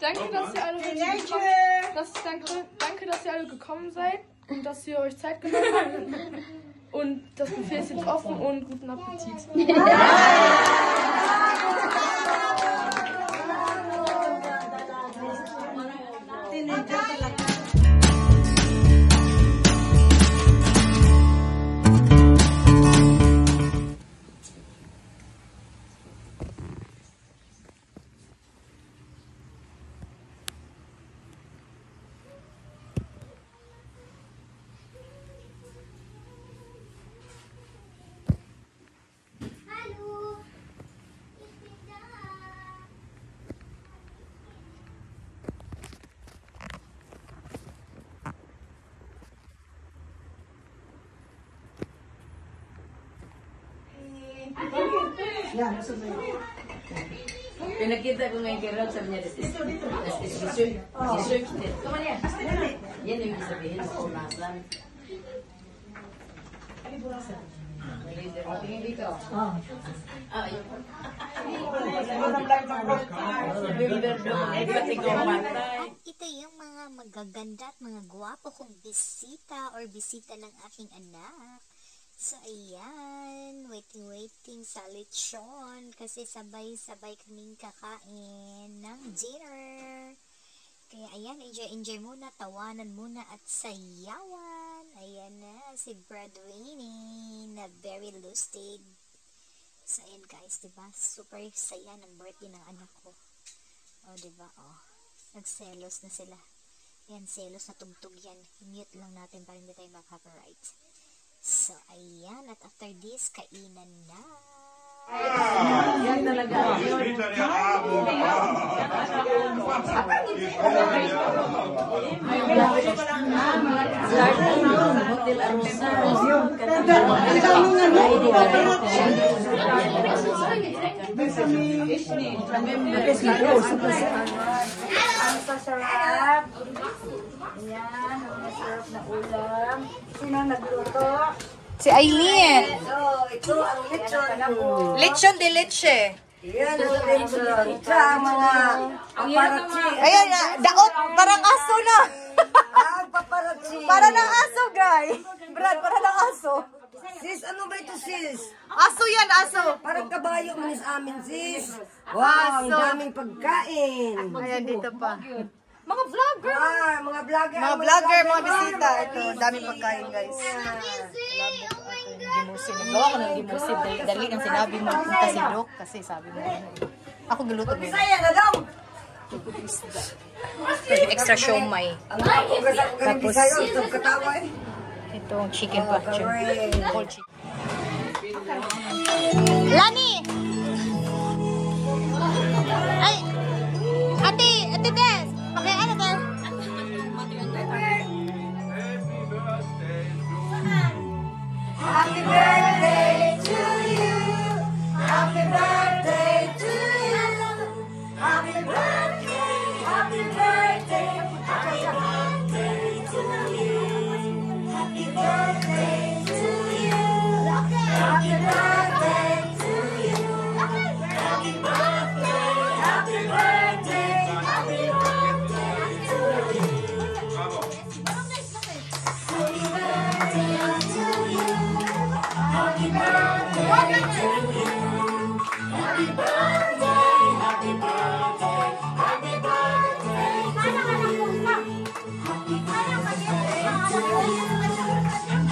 Danke, dass ihr alle gekommen seid und dass ihr euch Zeit genommen habt. Und das Buffet ist jetzt offen und guten Appetit. Pinakita ko ngayon kay Rob, sabi niya, dessert. Yan yung sabihin sa unasan. Tingin dito. Ito yung mga magaganda at mga gwapo kong bisita or bisita ng aking anak. So, ayan, waiting sa lechon kasi sabay-sabay kaming kakain ng dinner. Kaya ayan, enjoy muna, tawanan muna at sayawan. Ayan na, si Bradwini na very lustig. So, ayan guys, diba? Super saya ng birthday ng anak ko. O, diba? O, nagselos na sila. Ayan, selos na tugtog yan. Mute lang natin para hindi tayo mag-copyright. So, ayan. At after this, kainan na. Yan talaga. Hotel Arosa. Ang sasarap. Ayan, ang masarap na ulam. Sino nagluto? Si Aileen. Ito ang lechon. Lechon de leche. Yan ang lechon. Sa mga paparazzi. Ayan na, daot, parang aso na. Ang paparazzi. Para ng aso, guys. Brad, para ng aso. Sis, ano ba ito sis? Aso yan, aso. Parang kabayo manis amin sis. Wow, ang daming pagkain. Ayan, dito pa. Mga vlogger. Ah, mga vlogger. Mga vlogger, mga bisita. Ito, daming pagkain, guys. Gimusin. Nagawa ko ng gimusin. Dali ang sinabi mo, punta si Doc. Kasi sabi mo, ako galuto mo. Saya na daw. Extra siomay. Tapos, itong chicken pa. Whole chicken. Lani! Ay! Ate Des! Okay, ano ka? Happy birthday to you. Happy birthday to you. Happy birthday. Happy birthday. Happy birthday to you. Happy birthday to you. Happy birthday to you. Happy birthday. Happy birthday. Happy birthday to you. Happy birthday to you. Happy birthday to you. Happy birthday, happy birthday, happy birthday to you.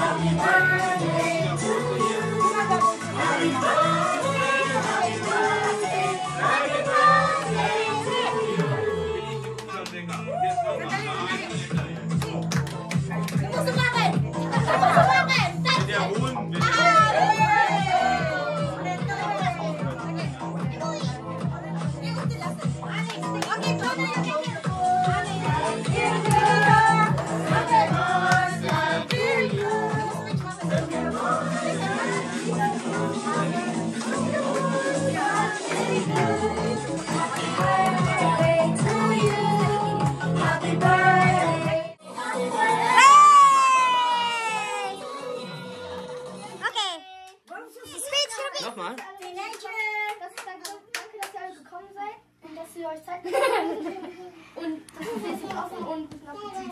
Happy birthday to you. Happy birthday to you. Happy birthday, happy birthday, happy birthday to you. Sumakin! Sumakin! Nochmal. Danke, dass ihr alle gekommen seid und dass ihr euch Zeit genommen habt. Und das Buffet ist jetzt offen und guten Appetit.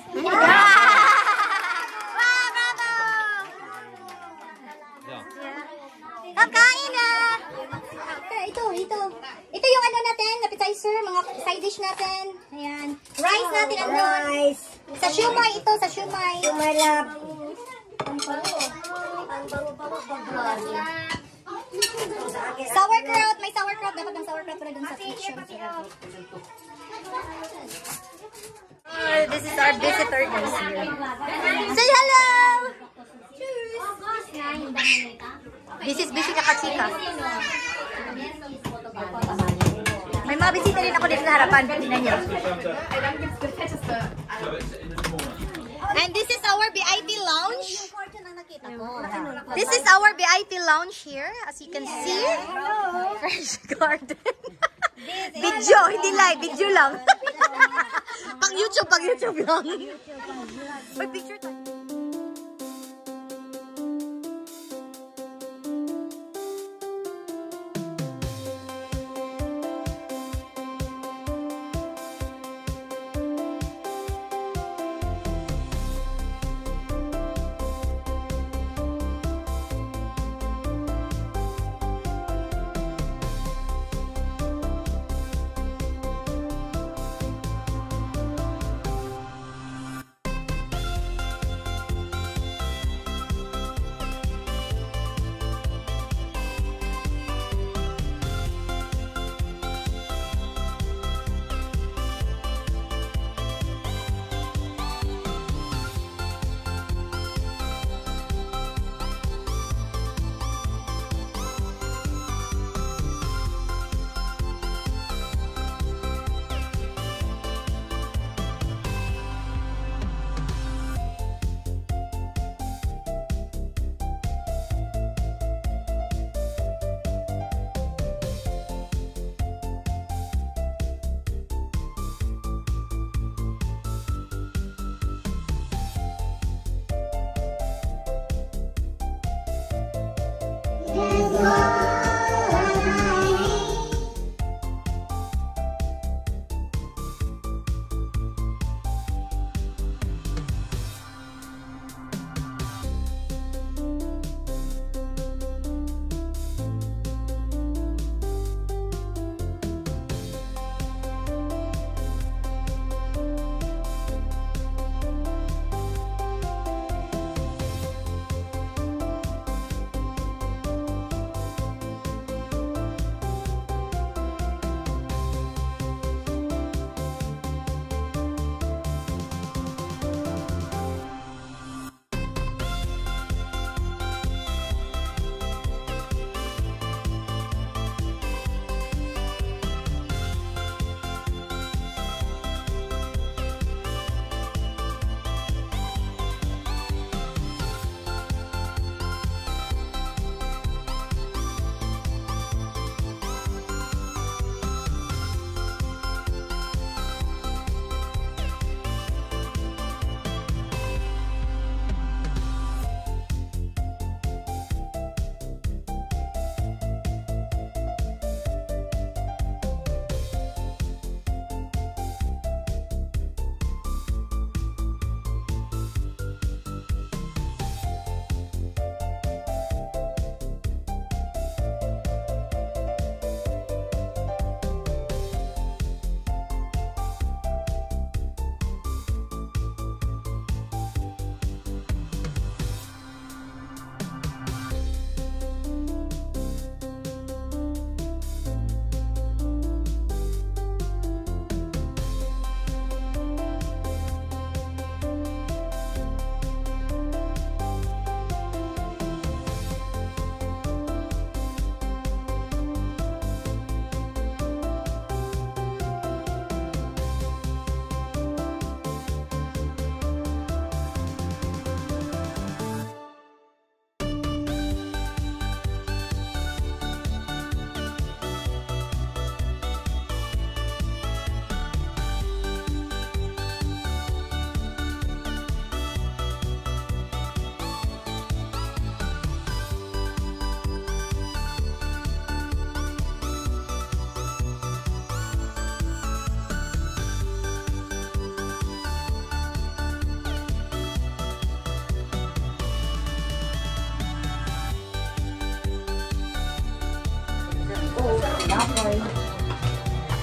Ja. Kakain na! Ito yung ano natin, appetizer, mga side dish natin. Ayan. Rice natin, andun. Rice. Sa shumai ito, sa shumai. Tumalap. Sauerkraut, may sauerkraut. Dapat ang sauerkraut pala dun sa kitchen. This is our visitor guys here. Say hello! This is Bisita Katsika. May mga bisita rin ako dito sa harapan. Tingnan nyo. And this is our VIP lounge. This is our VIP lounge here. As you can see. Fresh garden. Video, hindi live. Video lang. Pang YouTube lang. May picture tayo.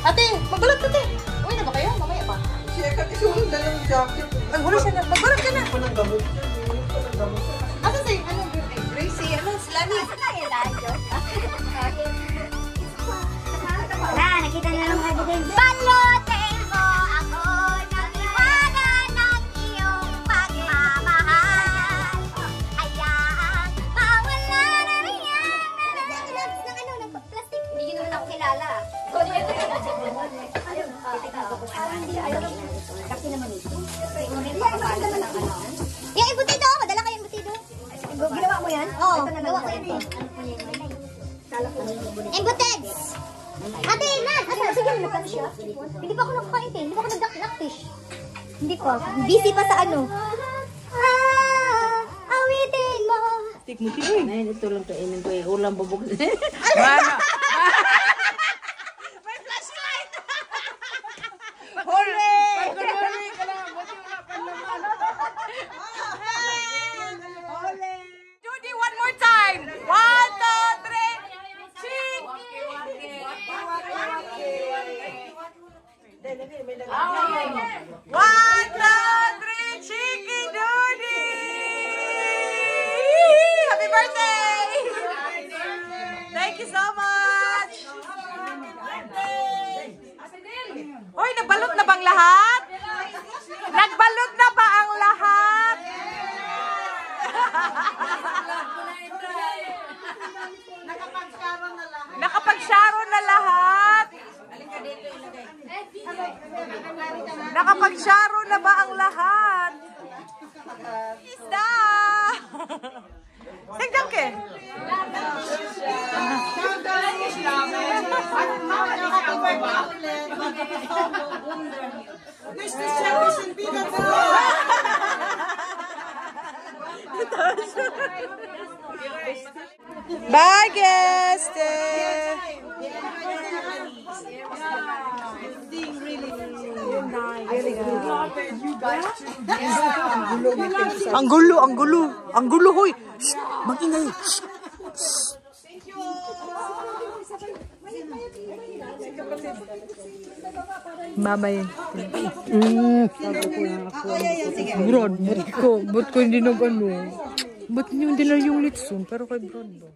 Ate, magbalot ate. Uwi na ba kayo? Mamaya pa. Siya kasi walang dalang jacket. Magbalot siya na. Magbalot ka na. Walang gamot. Asa sa'yo? Ano? Gracie, ano? Slani. Nakita niyo lang mga din. Balutin mo ako ng iwaga ng iyong pagmamahal. Hayaan mawala na riyan. Ng plastic. Hindi nyo naman ako kilala. Yung embutido, madala kayong embutido. Ginawa mo yan? Oo, ginawa ko yan. Embutids! Ate, Nan! Sige, nagkano siya? Hindi pa ako nakakain eh. Hindi pa ako nag-duck-fish. Hindi pa. Busy pa sa ano. Awitin mo. Tik mo tinoy. Ngayon, ito lang kainin ko yung ulam bubog. Mana? May flashlight! Huli! Pagkululi ka lang. Buti wala pa naman. Huli! Judy, one more time! 1, 2, 3! Cheek! 1, 2, 3! Cheeky Judy! Happy birthday! Thank you so much! Hoy, nagbalot na bang lahat? Nagbalot na ba ang lahat? Nakapag-sharon na lahat. Nakapag-sharon na ba ang lahat? Isda! Tingnan ke. Bye, guest. Ang gulo, hoy. Shh, mag-ingay. Mama yun. Brad, ba't ko hindi nag-ano? Ba't hindi na yung litson? Pero kay Brad ba?